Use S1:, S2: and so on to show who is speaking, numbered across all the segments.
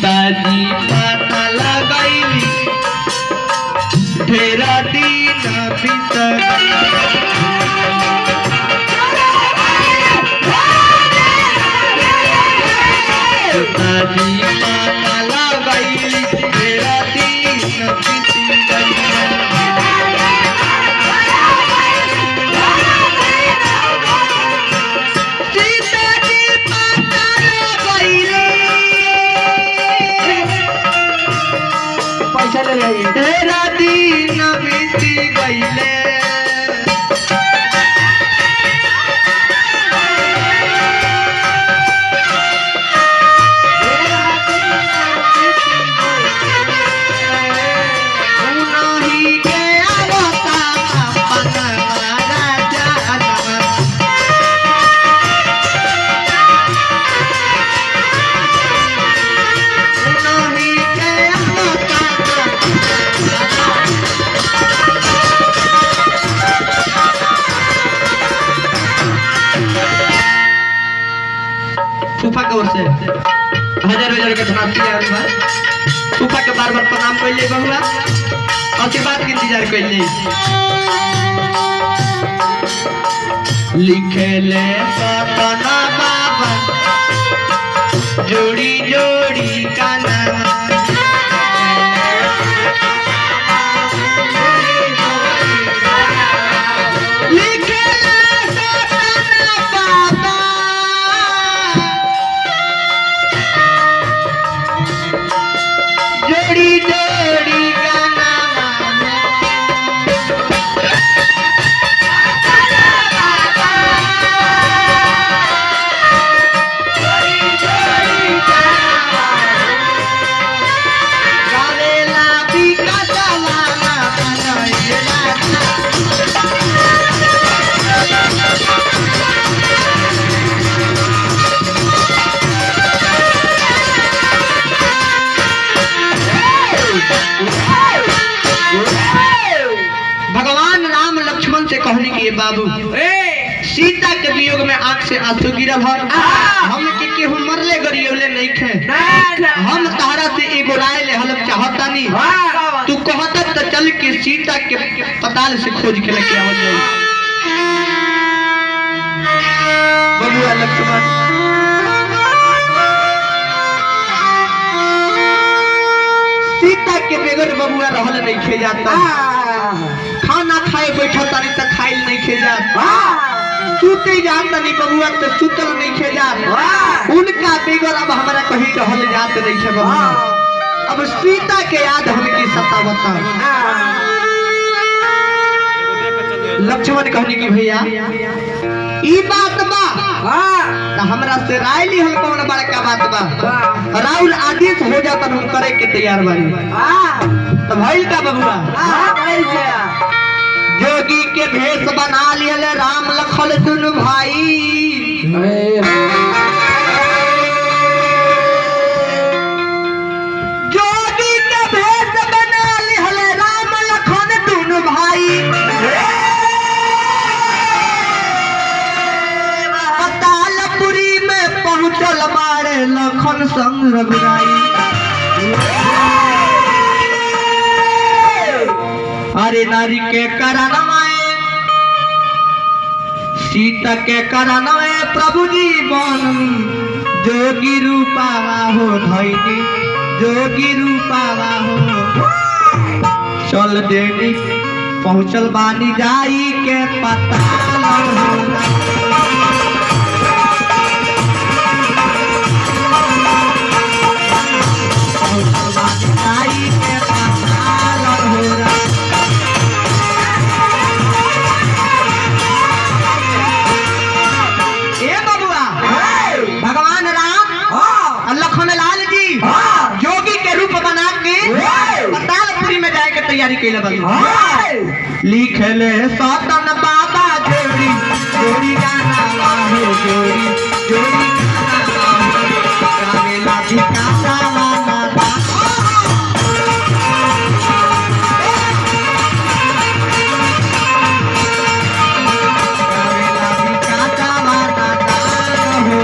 S1: सीताजी माता लगाईली ढेरा दिन भीतर सीताजी माता लगाईली ढेरा दिन भीतर तेरा दिन बीती गईले उन्हीं के फूफा के ओर से हजार हजार के धनाती है अनुमान फूफा के बार बार प्रणाम कर ले बहुआ आशीर्वाद के इंतजार कर ले लिखे ले पटना बाबा जोड़ी जोड़ी का नाम कहने की बाबू सीता के वियोग में आंख से आंसू गिरल है हम के केहू मरले गरियोले नहीं खे हम तारा से एगो राय ले हलक चाहतानी तू कहत त चल के सीता के पताल से खोज के लेके आवत जाई बबुआ लक्ष्मण सीता के बेगर बबुआ रहल नहीं खे जाता खाना खाए बैठा तारी तक खाइल नहीं खे जात सूते जात नहीं बबुआ तो सुतल नहीं खे जात उनका बेगर अब हमारा कहीं रहल जात नहीं खे बबुआ अब सीता के याद हमके सतावता लक्ष्मण कहने की भैया ई बात बा तो हमरा से राय ली हम कौन बड़का बात बा राउल आदेश हो जाता हम करे के तैयार बानी तो भइल का बबुआ जोगी के भेष बना लियल राम लखन दुनु भाई जोगी के भेष बना लियल राम लखन दुनु भाई पतालपुरी में पहुंचल बारे लखन संग रघुराई अरे नारी के करनवाए सीता के करनवाए प्रभु जी बन जोगी रूपावा हो धैनी जोगी रूपावा हो चल देनी पहुंचल बानी जाई के पता तैयारी कैले बन लिखले सतन बाबा जोड़ी जोड़ी गाना हो जोड़ी जोड़ी गाना हो गावेला भिकासा माना गावेला भिकासा माना हो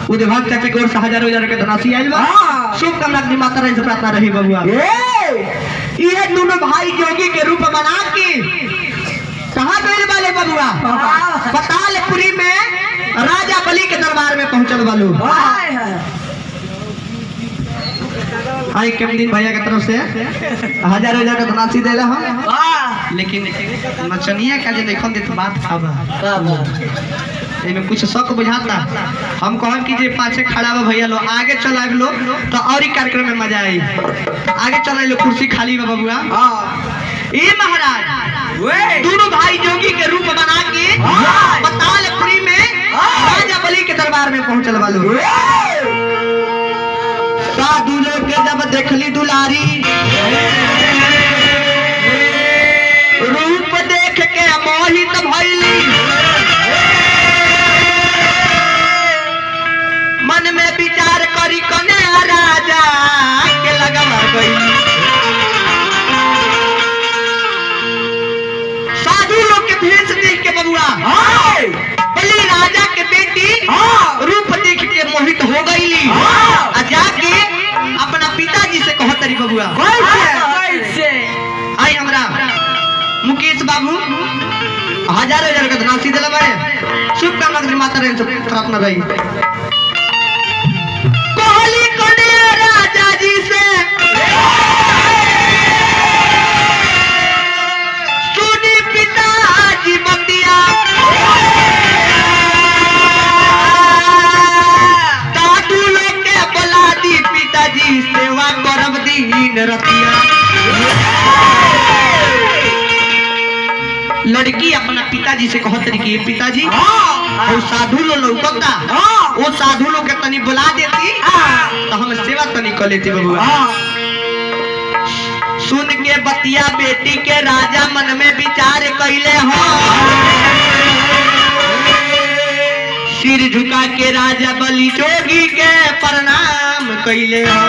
S1: उद्योग चाची की ओर से हजारों हजार के धनराशि आइल बा। शुभकामना की माता रानी से प्रार्थना रही बबुआ। ये दोनों भाई जोगी के रूप बना के कहाँ गए वाले बबुआ? पतालपुरी में राजा बलि के दरबार में पहुंचल वालू। आई दिन भैया की तरफ से हजारों हजार का धनराशि देला हम, लेकिन नचनिया का जे देखन देत बात खाबा एमे कुछ शक बुझाता। हम कहब कि जे पाछे खड़ा बा भैया लो आगे चलाब लो तो और ही कार्यक्रम में मजा आई। आगे चला लो, कुर्सी खाली बा बबुआ। ए महाराज दोनों भाई जोगी के रूप बना के पतालपुरी में राजा बलि के दरबार में पहुंचल वालो। साधु लोग के जब देखली दुलारी रूप देख के मोहित भइली, मन में विचार करी कने राजा के लगवा गई। साधु लोग के भेष देख के बबुआ बलि राजा के बेटी रूप देख के मोहित हो गईली। जाके अपना पिताजी से कहो तरी बबुआ। आई हमरा मुकेश बाबू हजारों हजार का धनराशि दिला बारे। शुभकामना की माता रानी से प्रार्थना रही। कोहली कोने राजा जी से सुनी पिताजी बतिया, दादू लोग के बोला दी पिताजी सेवा करब दिन रतिया। लड़की अपना पिताजी से कहत रही कि पिताजी वो साधु लोग लौकता, वो साधु लोग के तनी बुला देती तो हम सेवा तनी कर लेती बबुआ। सुन के बतिया बेटी के राजा मन में विचार कैले हो, सिर झुका के राजा बलि जोगी के प्रणाम कैले हो।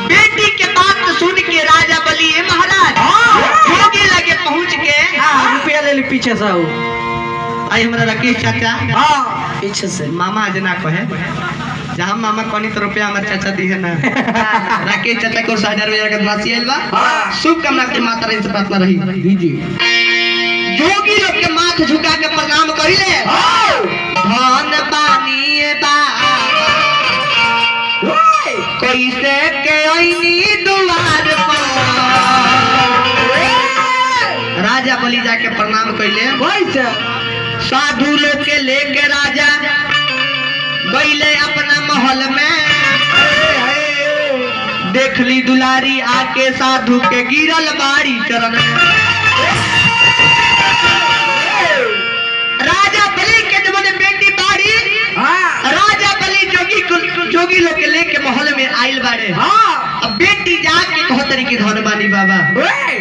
S1: बेटी के बात सुन के राजा बलि महाराज जोगी लगे पहुंच के रुपया ले पीछे से आई हमारा राकेश चाचा पीछे से मामा जना कहे जहाँ मामा कनी तो रुपया हमारे चाचा दी है ना। राकेश चाचा को 1000 हजार का धनराशि आइल बा। शुभकामना की माता रानी से प्रार्थना रही। जोगी लोग के माथ झुका के प्रणाम करिले। धन बानी बा कैसे के आईनी दुआर पर, राजा बलि जाके प्रणाम कैले। साधु लोग के लेके राजा गईले अपना महल में, देखली दुलारी आके साधु के गिरल बाड़ी चरण में। राजा बलि के जब बेटी बाड़ी राजा बलि जोगी लोग के लेके महल में आइल बाड़े। अब बेटी जाके कहत तरी की धन बानी बाबा,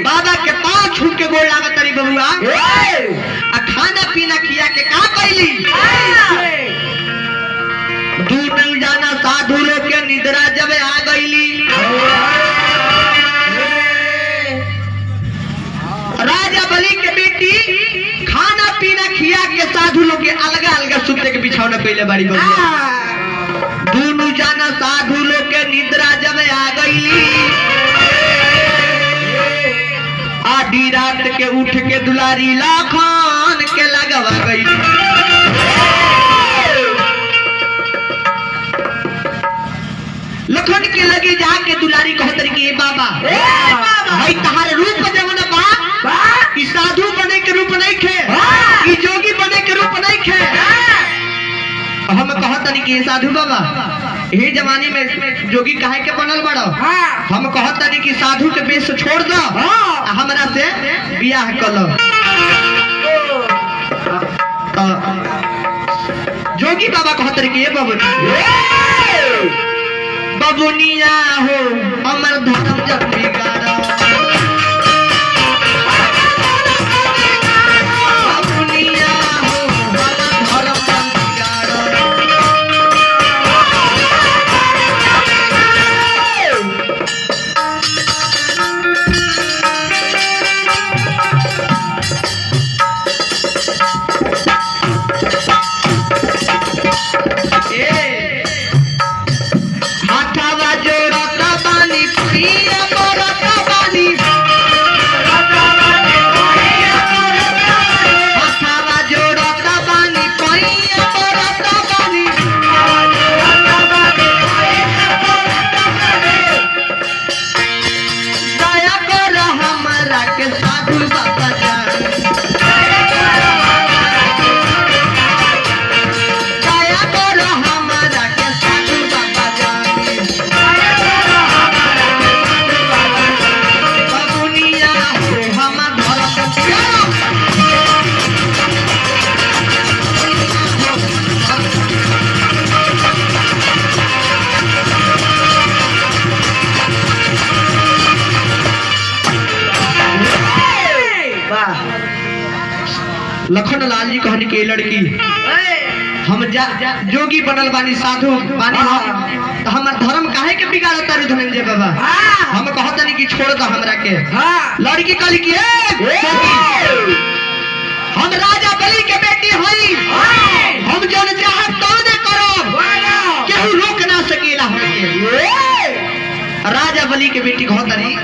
S1: बाबा के पांव छू के गोड़ लागत तरी बबुआ। आ खाना पीना खिया के का कैली, दूर जाना साधु लोग के निद्रा जब आ गईली। राजा बलि के बेटी खाना पीना खिया के साधु लोग के अलग अलग सुते के बिछौना कैले बाड़ी बबुआ। दोनों जाना साधु लोग के निद्रा जब आ गईली। आधी रात के उठ के दुलारी लाखन के लगवा गईली। लखन के लगे जाके दुलारी कहतरी कि बाबा भाई तहार रूप जवन बा ई साधु बने के रूप नहीं खे, ई जोगी बने के रूप नहीं खे। हम कहतनी कि साधु बाबा यही जमाने में जोगी काहे के बनल बड़ो। हम कहतनी कि साधु के वेश छोड़ दो, हमरा से बियाह कर लो। जोगी बाबा कहतरी कि बबुनिया हो हमर धर्म जब बिगाड़ा, बबुनिया हो हमर धर्म जब बिगाड़ा। लखन लाल जी कहनी के लड़की हम जोगी बनल बानी साधु बानी तो हमार धर्म काहे के बिगाड़ता रे धनंजय बाबा हम कहत नहीं कि छोड़ दो हमरा के लड़की कहली कि हम राजा बलि के बेटी हई हम जौन चाहब तौने करब केहू रोक ना सकेला हमके राजा बलि के बेटी कहत नहीं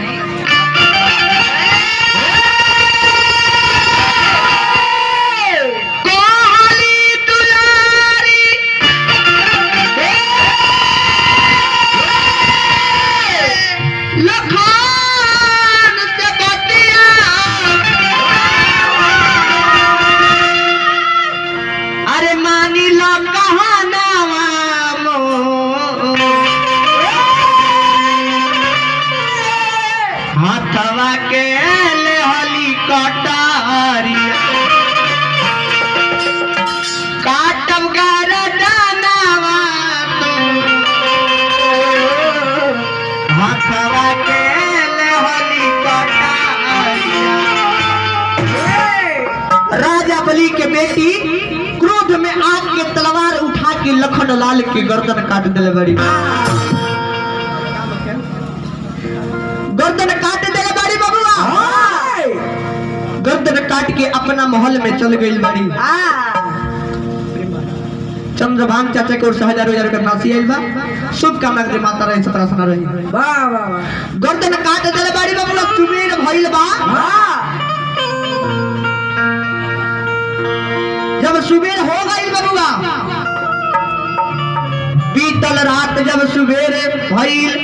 S1: बलि के बेटी क्रोध में आग के तलवार उठा के लखन लाल के गर्दन काट दिले बड़ी गर्दन काट दिले बड़ी बबुआ गर्दन काट के अपना महल में चल गई बड़ी चंद्रभान चाचा के और 1000 का नासी आइल बा शुभकामना के माता रही सत्रासना रही वाह वाह गर्दन काट दिले बड़ी बबुआ सुबेर भइल बा जब सुबेर हो गई बबुआ बीतल रात जब सुबेर भइल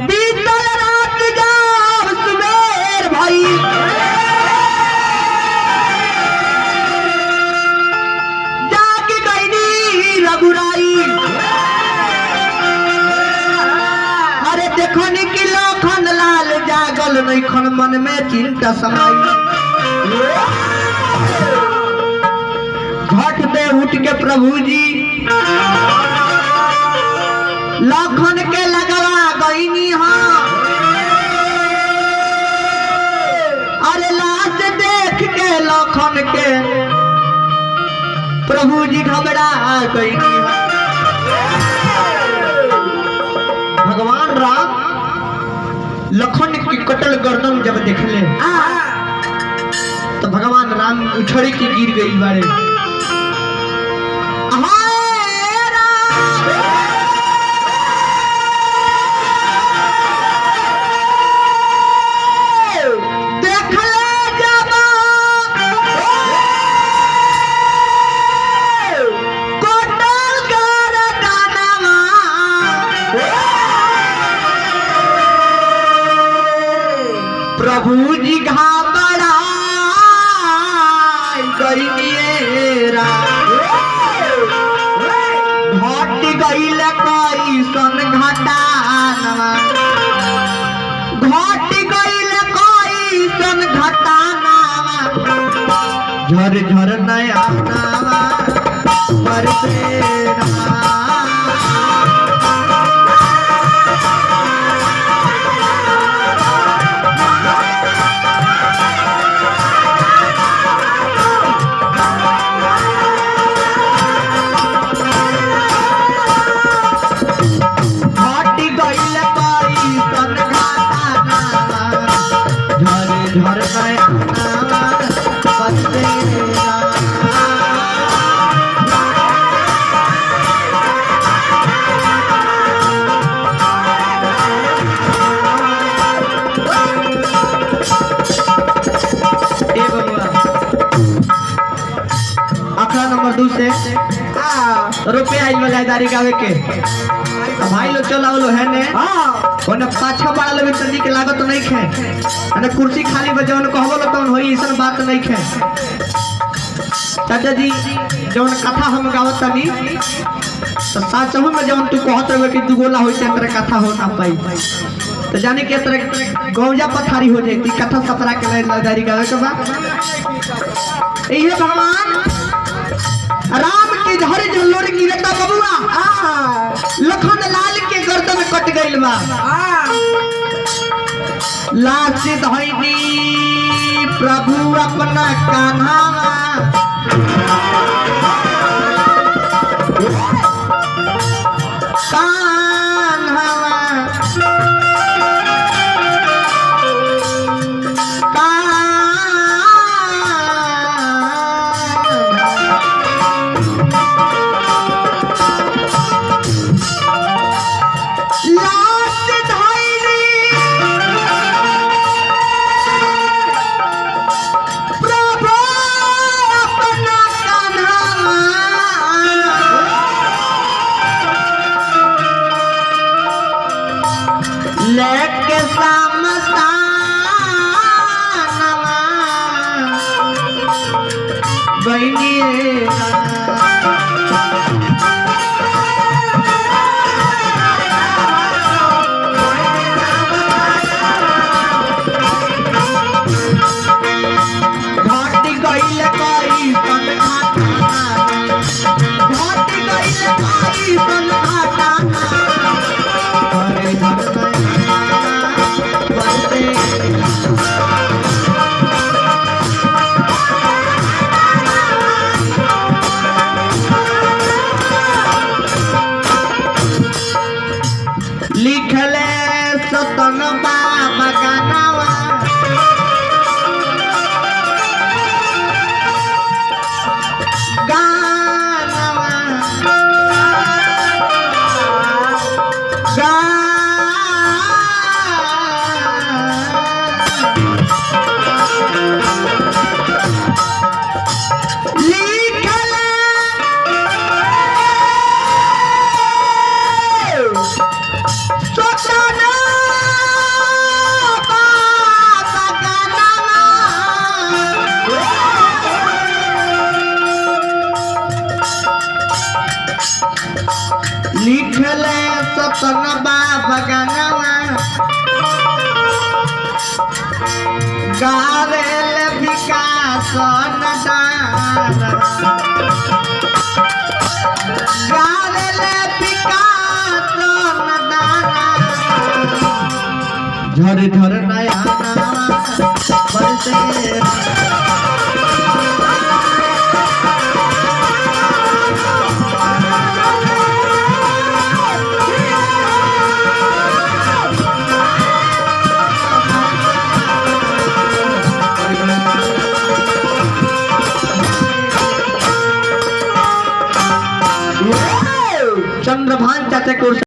S1: बीतल रात जब सुबेर भइल जाके गईनी रघुराई अरे देखो कि लखन लाल जागल नहीं खन मन में चिंता समाई झट दे उठ के प्रभु जी लखन के लगवा गईनी हाँ अरे लाश देख के लखन के प्रभु जी घबरा गईनी भगवान राम लखन की कटल गर्दन जब देखले तो भगवान राम उछड़ी के गिर गई बारे प्रभु जी घबरा गईरा घट गईल कैसन घटानवा घट गईल कैसन घटानवा झर झर नया नावा पर नंबर 2 से रुपया आई मलाईदारी गावे के भाई लोग चलाओ लो है ने ओने पाछा बड़ा लेवे चंदी के लागत नहीं खे अने कुर्सी खाली बजौन कहबो लो तौन होई ऐसन बात नहीं खे चाचा जी जौन कथा हम गावत तनी तो साचहु में जौन तू कहत रहे कि दुगोला होई ते तेरे कथा हो ना पाई तो जाने के तेरे गौजा पथारी हो जाती कथा सतरा के मलाईदारी गावे के बा ये भगवान राम के झरे झल्लोर गिरता बबुआ लखन लाल के गर्दन कट गइल बा लाश धोइनी प्रभु अपना कान्हा लेके सामसानवा बहनी घाटी गईल कोई सन घाटी गईल कोई सन घाटा लिखले सतन बाबा गानावा गानावा लिखले सतन बाबा गानावा गावेल विकास गावेल विकास झर झर नया चंद्रभान चाचा को